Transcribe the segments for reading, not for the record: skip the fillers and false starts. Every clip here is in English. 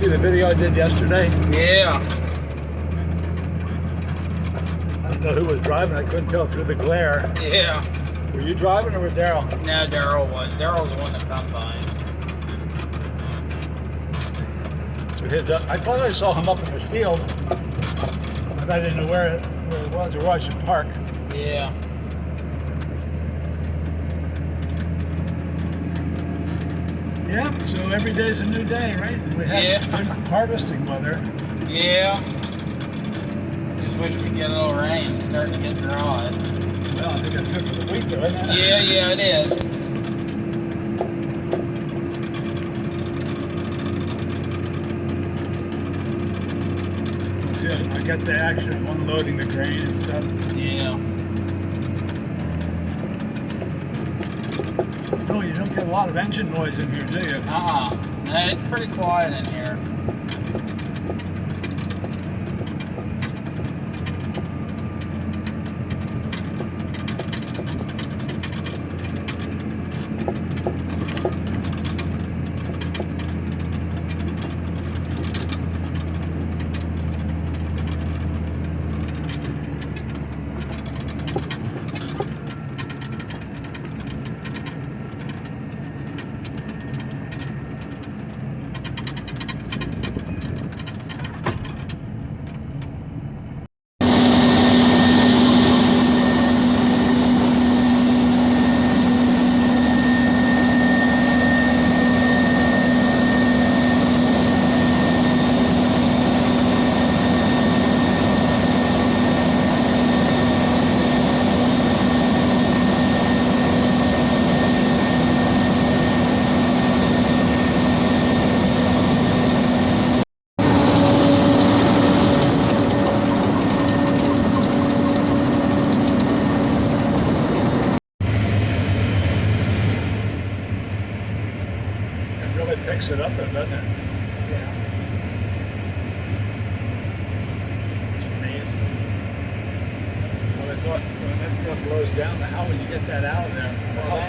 See the video I did yesterday? Yeah. I don't know who was driving. I couldn't tell through the glare. Yeah. Were you driving or was Daryl? No, Daryl was. Daryl's the one that combines. So I thought I saw him up in his field, but I didn't know where it was or where I should park. Yeah. Yeah, so every day's a new day, right? We had good harvesting weather. Yeah. Just wish we'd get a little rain. It's starting to get dry. Well, I think that's good for the wheat, though, isn't it? Yeah, it is. See, I got the action of unloading the grain and stuff. Yeah. No, you don't get a lot of engine noise in here, do you? No, it's pretty quiet in here. Picks it up, though, doesn't it? Yeah. It's amazing. Well, I thought when that stuff blows down, how will you get that out of there? Well,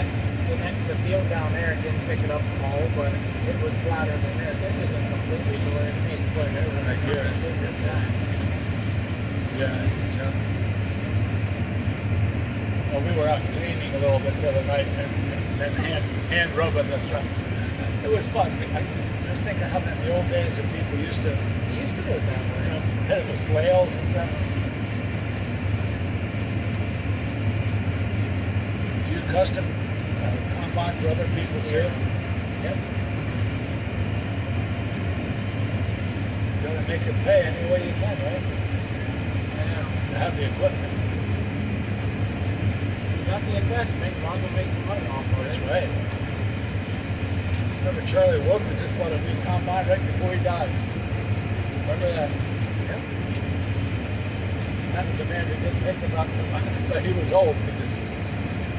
the next the field down there, it didn't pick it up all, but it was flatter than this. This isn't completely split. It's split over Right here. Yeah. Well, we were out cleaning a little bit the other night and hand rubbing the stuff. It was fun. I was thinking how in the old days that people used to do it that way. You know, hit it with flails and stuff. Do you custom combine for other people too? Yep. You gotta make it pay any way you can, right? Yeah. To have the equipment. You got the investment, you might as well make the money off of it. That's right. Remember Charlie Wogan just bought a new combine right before he died. Remember that? Yep. That was a man who didn't think about but he was old. He just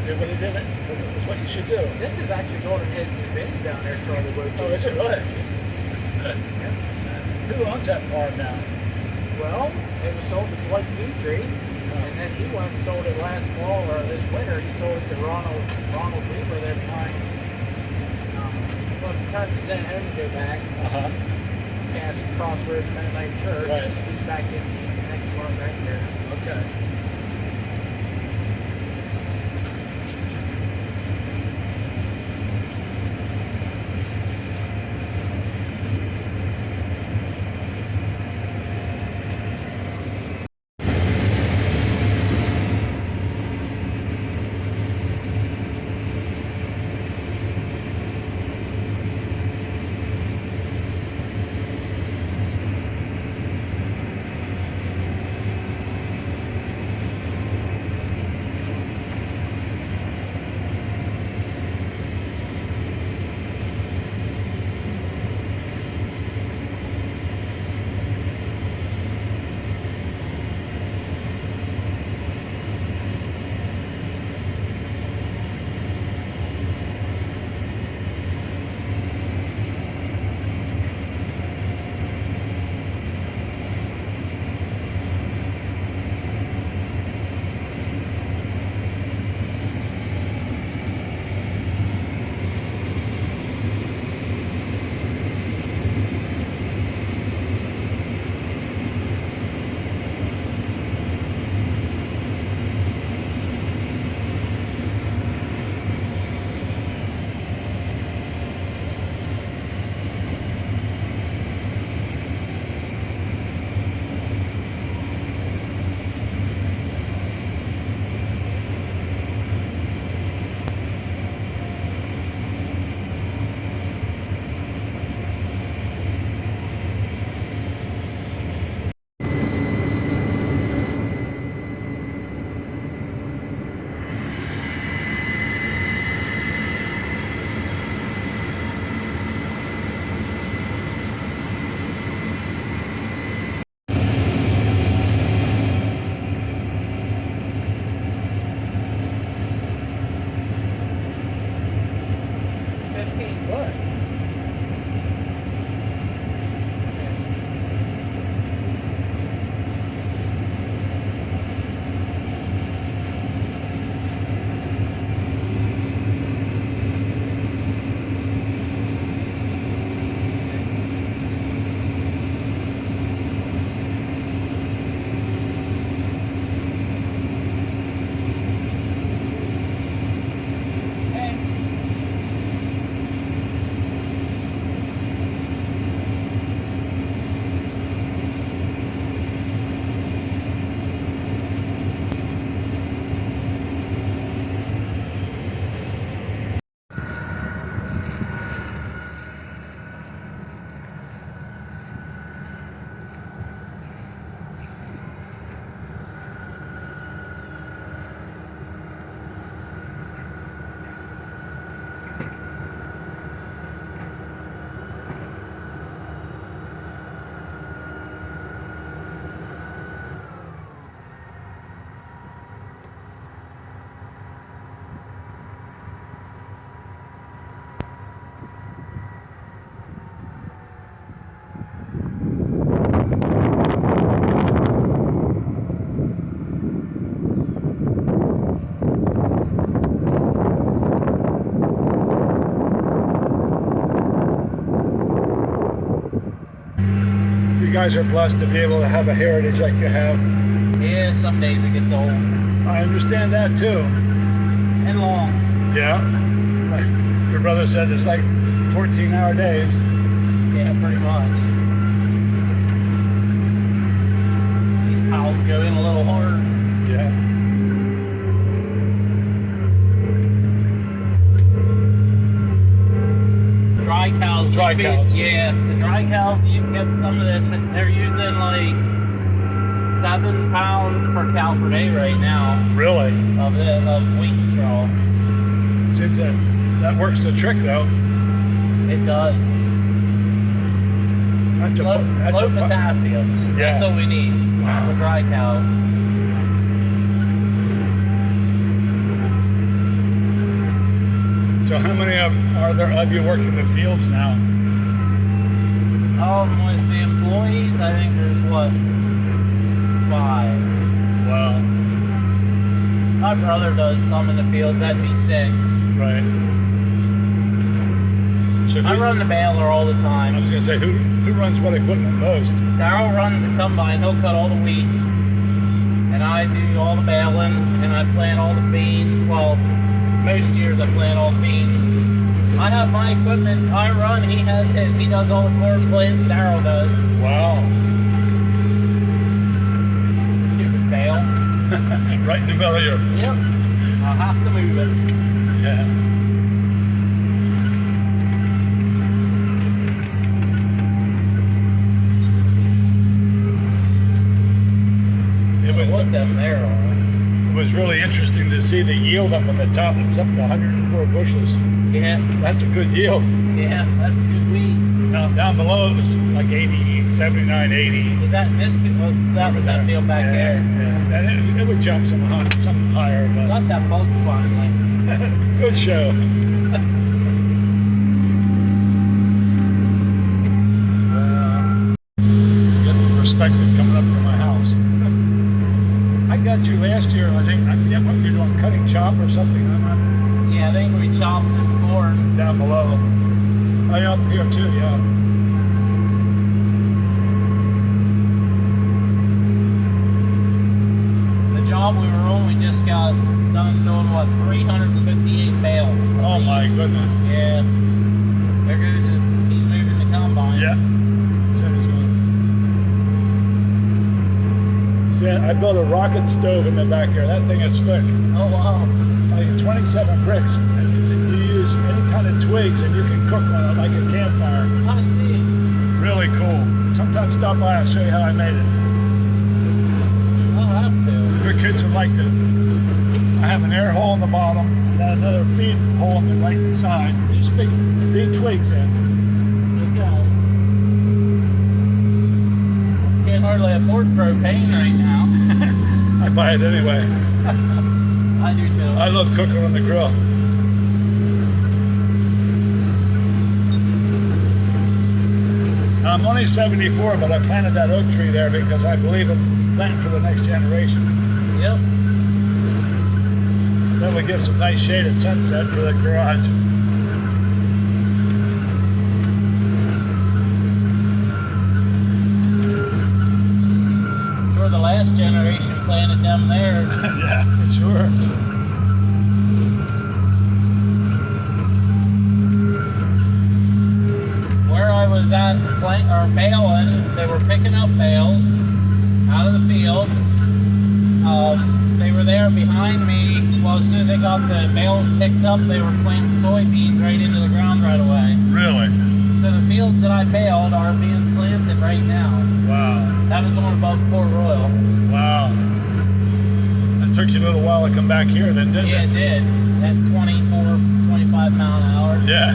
did what he did. It was what you should do. This is actually going to get bins down there, Charlie Wogan. Oh, is it really? Yep. Who owns that farm now? Well, it was sold to Dwight Petrie, and then he went and sold it last fall or this winter. He sold it to Ronald Weaver there behind. Turn the Zen home to go back. Past Crossroads Mennonite Church. Right. He's back in the next one right there. Okay. 15 foot. You guys are blessed to be able to have a heritage like you have. Yeah, some days it gets old. I understand that too. And long. Yeah. Like your brother said, there's like 14-hour days. Yeah, pretty much. These piles go in a little hard. Yeah. Dry cows. Dry cows. Yeah, the dry cows, you can get some of this. They're using like 7 pounds per cow per day right now. Really? Of wheat straw. Seems that works the trick though. It does. That's Low potassium. Yeah. That's what we need for dry cows. So how many are there of you working the fields now? With the employees, I think there's what, 5. Wow. My brother does some in the fields. That'd be 6. Right. So I run the baler all the I time. was gonna say, who runs what equipment most? Daryl runs the combine. He'll cut all the wheat, and I do all the baling, and I plant all the beans. Well, most years I plant all the beans. I have my equipment. I run. He has his. He does all the corn planting. Daryl does. Wow. Stupid bale. Right in the middle of your. Yep. I'll have to move it. Yeah. Put them there. It was really interesting to see the yield up on the top. It was up to 104 bushels. Yeah. That's a good yield. Yeah, that's good wheat. Now down below it was like 80, 79, 80. Was that in this field? Well, that was that field back there. Yeah. And it would jump some higher, but Got that bug finally. good show. Get the perspective coming up to my house. I got you last year, I think. I forget what you're doing, cutting chop or something. I'm not Yeah, I think we chopped this corn. down below. Oh, yeah, up here too, yeah. The job we were on, we just got done doing what, 358 bales. Oh my goodness. Yeah. There goes he's moving the combine. Yeah. See, I built a rocket stove in the back here. That thing is slick. Oh wow. Like 27 bricks. And you use any kind of twigs and you can cook on it like a campfire. I see. Really cool. Sometimes stop by, I'll show you how I made it. I'll have to. Your kids would like it. I have an air hole in the bottom and then another feed hole on the right side. You just feed twigs in. Okay. Can't hardly afford propane right now. I buy it anyway. I do too. I love cooking on the grill. I'm only 74, but I planted that oak tree there because I believe in planting for the next generation. Yep. Then we give some nice shade at sunset for the garage. Sure, the last generation planted them there. Yeah, for sure. Where I was at baling, they were picking up bales out of the field. They were there behind me. Well, as soon as they got the bales picked up, they were planting soybeans right into the ground right away. Really? So the fields that I baled are being planted right now. Wow. That was the one above Port Royal. Wow. It took you a little while to come back here then, didn't Yeah, it? it did. At 24, 25 mile an hour. Yeah.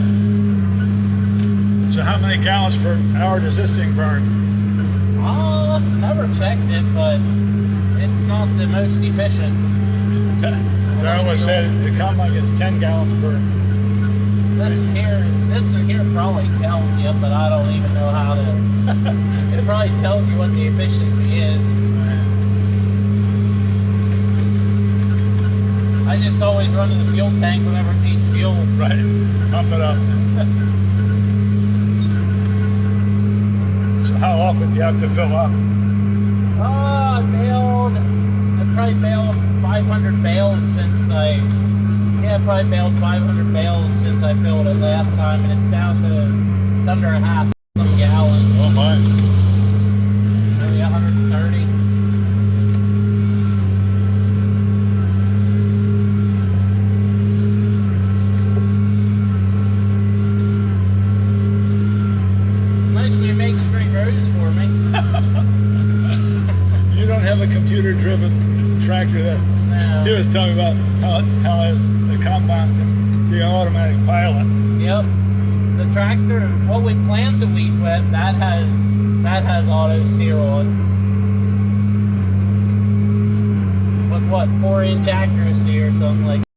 So how many gallons per hour does this thing burn? Never checked it, but it's not the most efficient. Darryl was saying the combine gets 10 gallons per. This here probably tells you, but I don't even know how to. It probably tells you what the efficiency is. I just always run to the fuel tank whenever it needs fuel. Right. Pump it up. So how often do you have to fill up? I've probably bailed 500 bales since I probably bailed 500 bales since I filled it last time, and it's down to, it's under a half some gallon. Oh my. Maybe 130. It's nice when you make straight roads for me. You don't have a computer-driven tractor that No. he was telling me about how the combine can be an automatic pilot. Yep. The tractor, what we plant the wheat with, that has auto steer on. With what, 4-inch accuracy or something like that.